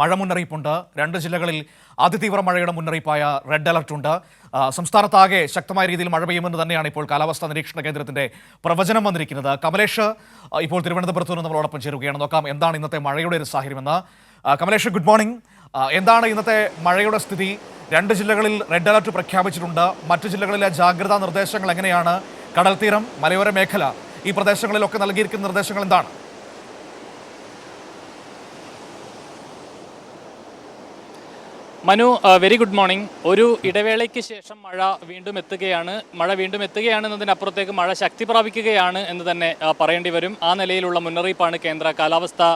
മഴ മുന്നറിയിപ്പുണ്ട്. 2 ജില്ലകളിൽ അതിതീവ്ര മഴയുടെ മുന്നറിയിപ്പായ റെഡ് അലർട്ട് ഉണ്ട്. സംസ്ഥാനത്താകെ ശക്തമായ രീതിയിൽ മഴ പെയ്യുമെന്ന് തന്നെയാണ് ഇപ്പോൾ കാലാവസ്ഥാ നിരീക്ഷണ കേന്ദ്രത്തിന്റെ പ്രവചനം വന്നിരിക്കുന്നത്. കമലേഷ് ഇപ്പോൾ തിരുവനന്തപുരത്ത് നിന്ന് നമ്മളോടൊപ്പം ചേരുകയാണ്. നോക്കാം എന്താണ് ഇന്നത്തെ മഴയുടെ ഒരു സാഹചര്യമെന്ന്. Kamlesh, good morning. എന്താണ് ഇന്നത്തെ മഴയുടെ സ്ഥിതി? 2 ജില്ലകളിൽ റെഡ് അലർട്ട് പ്രഖ്യാപിച്ചിട്ടുണ്ട്. മറ്റു ജില്ലകളിലെ ജാഗ്രതാ നിർദ്ദേശങ്ങൾ എങ്ങനെയാണ്? കടൽ തീരം, മലയോര മേഖല, ഈ പ്രദേശങ്ങളിലൊക്കെ നൽകിയിരിക്കുന്ന നിർദ്ദേശങ്ങൾ എന്താണ്? Manu, very good morning. ഒരു ഇടവേളയ്ക്ക് ശേഷം മഴ വീണ്ടും എത്തുകയാണെന്നതിനപ്പുറത്തേക്ക് മഴ ശക്തി പ്രാപിക്കുകയാണ് എന്ന് തന്നെ പറയേണ്ടി വരും. ആ നിലയിലുള്ള മുന്നറിയിപ്പാണ് കേന്ദ്ര കാലാവസ്ഥാ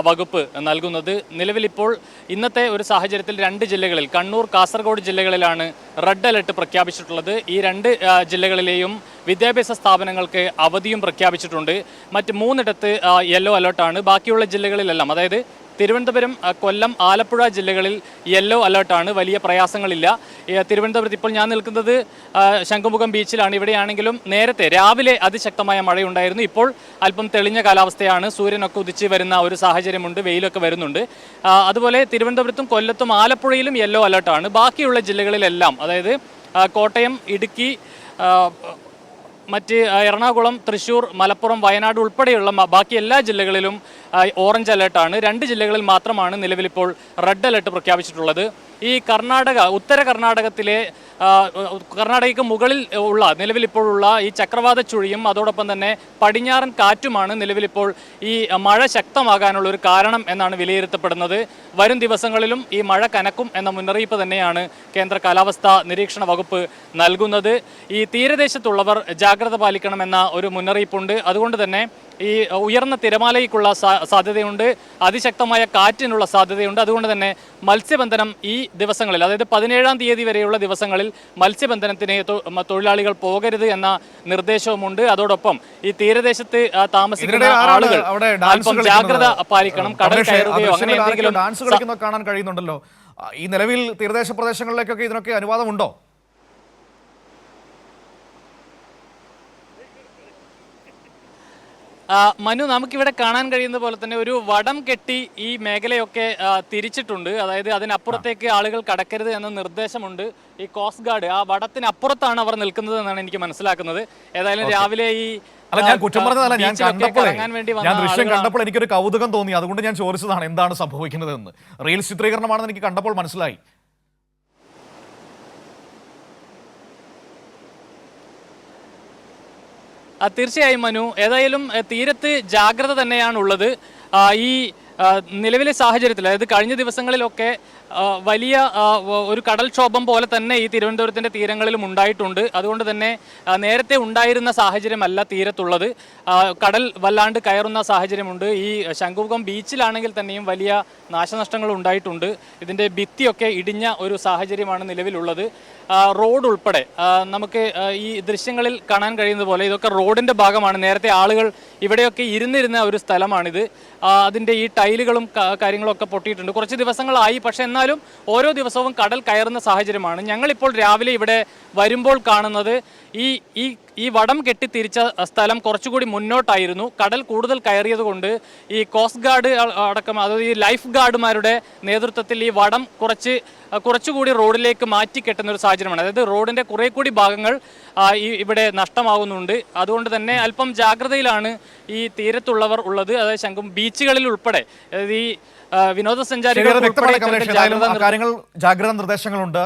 വകുപ്പ് നൽകുന്നത്. നിലവിലിപ്പോൾ ഇന്നത്തെ ഒരു സാഹചര്യത്തിൽ 2 ജില്ലകളിൽ, കണ്ണൂർ, കാസർഗോഡ് ജില്ലകളിലാണ് റെഡ് അലർട്ട് പ്രഖ്യാപിച്ചിട്ടുള്ളത്. ഈ 2 ജില്ലകളിലെയും വിദ്യാഭ്യാസ സ്ഥാപനങ്ങൾക്ക് അവധിയും പ്രഖ്യാപിച്ചിട്ടുണ്ട്. മറ്റ് 3ഇടത്ത് യെല്ലോ അലർട്ടാണ്. ബാക്കിയുള്ള ജില്ലകളിലെല്ലാം, അതായത് തിരുവനന്തപുരം, കൊല്ലം, ആലപ്പുഴ ജില്ലകളിൽ യെല്ലോ അലർട്ടാണ്. വലിയ പ്രയാസങ്ങളില്ല. തിരുവനന്തപുരത്ത് ഇപ്പോൾ ഞാൻ നിൽക്കുന്നത് ശംഖുമുഖം ബീച്ചിലാണ്. ഇവിടെയാണെങ്കിലും നേരത്തെ രാവിലെ അതിശക്തമായ മഴയുണ്ടായിരുന്നു. ഇപ്പോൾ അല്പം തെളിഞ്ഞ കാലാവസ്ഥയാണ്. സൂര്യനൊക്കെ ഉദിച്ച് വരുന്ന ഒരു സാഹചര്യമുണ്ട്, വെയിലൊക്കെ വരുന്നുണ്ട്. അതുപോലെ തിരുവനന്തപുരത്തും കൊല്ലത്തും ആലപ്പുഴയിലും യെല്ലോ അലർട്ടാണ്. ബാക്കിയുള്ള ജില്ലകളിലെല്ലാം, അതായത് കോട്ടയം, ഇടുക്കി, മറ്റ് എറണാകുളം, തൃശ്ശൂർ, മലപ്പുറം, വയനാട് ഉൾപ്പെടെയുള്ള ബാക്കി എല്ലാ ജില്ലകളിലും ഓറഞ്ച് അലർട്ടാണ്. 2 ജില്ലകളിൽ മാത്രമാണ് നിലവിലിപ്പോൾ റെഡ് അലർട്ട് പ്രഖ്യാപിച്ചിട്ടുള്ളത്. ഈ ഉത്തര കർണാടകയ്ക്ക് മുകളിൽ ഉള്ള നിലവിലിപ്പോഴുള്ള ഈ ചക്രവാത ചുഴിയും അതോടൊപ്പം തന്നെ പടിഞ്ഞാറൻ കാറ്റുമാണ് നിലവിലിപ്പോൾ ഈ മഴ ശക്തമാകാനുള്ള ഒരു കാരണം എന്നാണ് വിലയിരുത്തപ്പെടുന്നത്. വരും ദിവസങ്ങളിലും ഈ മഴ കനക്കും എന്ന മുന്നറിയിപ്പ് തന്നെയാണ് കേന്ദ്ര കാലാവസ്ഥാ നിരീക്ഷണ വകുപ്പ് നൽകുന്നത്. ഈ തീരദേശത്തുള്ളവർ ജാഗ്രത പാലിക്കണമെന്ന ഒരു മുന്നറിയിപ്പുണ്ട്. അതുകൊണ്ട് തന്നെ ഈ ഉയർന്ന തിരമാലയ്ക്കുള്ള സാധ്യതയുണ്ട്, അതിശക്തമായ കാറ്റിനുള്ള സാധ്യതയുണ്ട്. അതുകൊണ്ട് തന്നെ മത്സ്യബന്ധനം ഈ ദിവസങ്ങളിൽ, അതായത് 17-ാം തീയതി വരെയുള്ള ദിവസങ്ങളിൽ മത്സ്യബന്ധനത്തിന് തൊഴിലാളികൾ പോകരുത് എന്ന നിർദ്ദേശവുമുണ്ട്. അതോടൊപ്പം ഈ തീരദേശത്ത് താമസിക്കുന്ന ആളുകൾ അല്പം ജാഗ്രത പാലിക്കണം. കടൽ കയറുകയോ അങ്ങനെ എന്തെങ്കിലും കാണാൻ കഴിയുന്നുണ്ടല്ലോ. ഈ നിലവിൽ തീരദേശ പ്രദേശങ്ങളിലേക്കൊക്കെ ഇതിനൊക്കെ അനുവാദമുണ്ടോ? മനു, നമുക്കിവിടെ കാണാൻ കഴിയുന്ന പോലെ തന്നെ ഒരു വടം കെട്ടി ഈ മേഖലയൊക്കെ തിരിച്ചിട്ടുണ്ട്. അതായത് അതിനപ്പുറത്തേക്ക് ആളുകൾ കടക്കരുത് എന്ന നിർദ്ദേശമുണ്ട്. ഈ കോസ്റ്റ് ഗാർഡ് ആ വടത്തിനപ്പുറത്താണ് അവർ നിൽക്കുന്നത് എന്നാണ് എനിക്ക് മനസ്സിലാക്കുന്നത്. ഏതായാലും രാവിലെ ഈ ഞാൻ കുറ്റം പറഞ്ഞതല്ല, ഞാൻ ദൃശ്യം കണ്ടപ്പോൾ എനിക്കൊരു കൗതുകം തോന്നി. അതുകൊണ്ട് ഞാൻ ചോദിച്ചതാണ് എന്താണ് സംഭവിക്കുന്നത് എന്ന്. റീൽസ് ചിത്രീകരണമാണെന്ന് എനിക്ക് കണ്ടപ്പോൾ മനസ്സിലായി. തീർച്ചയായും മനു, ഏതായാലും തീരത്ത് ജാഗ്രത തന്നെയാണുള്ളത്. ഈ നിലവിലെ സാഹചര്യത്തിൽ, അതായത് കഴിഞ്ഞ ദിവസങ്ങളിലൊക്കെ വലിയ ഒരു കടൽക്ഷോഭം പോലെ തന്നെ ഈ തിരുവനന്തപുരത്തിൻ്റെ തീരങ്ങളിലും ഉണ്ടായിട്ടുണ്ട്. അതുകൊണ്ട് തന്നെ നേരത്തെ ഉണ്ടായിരുന്ന സാഹചര്യമല്ല തീരത്തുള്ളത്. കടൽ വല്ലാണ്ട് കയറുന്ന സാഹചര്യമുണ്ട്. ഈ ശംഖുമുഖം ബീച്ചിലാണെങ്കിൽ തന്നെയും വലിയ നാശനഷ്ടങ്ങൾ ഉണ്ടായിട്ടുണ്ട്. ഇതിൻ്റെ ഭിത്തിയൊക്കെ ഇടിഞ്ഞ ഒരു സാഹചര്യമാണ് നിലവിലുള്ളത്. റോഡ് ഉൾപ്പെടെ നമുക്ക് ഈ ദൃശ്യങ്ങളിൽ കാണാൻ കഴിയുന്നത് പോലെ ഇതൊക്കെ റോഡിൻ്റെ ഭാഗമാണ്. നേരത്തെ ആളുകൾ ഇവിടെയൊക്കെ ഇരുന്നിരുന്ന ഒരു സ്ഥലമാണിത്. അതിൻ്റെ ഈ ടൈലുകളും കാര്യങ്ങളൊക്കെ പൊട്ടിയിട്ടുണ്ട്. കുറച്ച് ദിവസങ്ങളായി, പക്ഷേ എന്നാലും ഓരോ ദിവസവും കടൽ കയറുന്ന സാഹചര്യമാണ്. ഞങ്ങളിപ്പോൾ രാവിലെ ഇവിടെ വരുമ്പോൾ കാണുന്നത് ഈ വടം കെട്ടിത്തിരിച്ച സ്ഥലം കുറച്ചുകൂടി മുന്നോട്ടായിരുന്നു. കടൽ കൂടുതൽ കയറിയത് കൊണ്ട് ഈ കോസ്റ്റ് ഗാർഡ് അടക്കം, അതായത് ഈ ലൈഫ് ഗാർഡുമാരുടെ നേതൃത്വത്തിൽ ഈ വടം കുറച്ചുകൂടി റോഡിലേക്ക് മാറ്റി കെട്ടുന്ന ഒരു സാഹചര്യമാണ്. അതായത് റോഡിൻ്റെ കുറേ കൂടി ഭാഗങ്ങൾ ഇവിടെ നഷ്ടമാകുന്നുണ്ട്. അതുകൊണ്ട് തന്നെ അല്പം ജാഗ്രതയിലാണ് ഈ തീരത്തുള്ളവർ ഉള്ളത്. അതായത് ശംഖും ബീച്ചുകളിൽ ഉൾപ്പെടെ, അതായത് ഈ വിനോദസഞ്ചാരികൾ ജാഗ്രതാ നിർദ്ദേശങ്ങളുണ്ട്.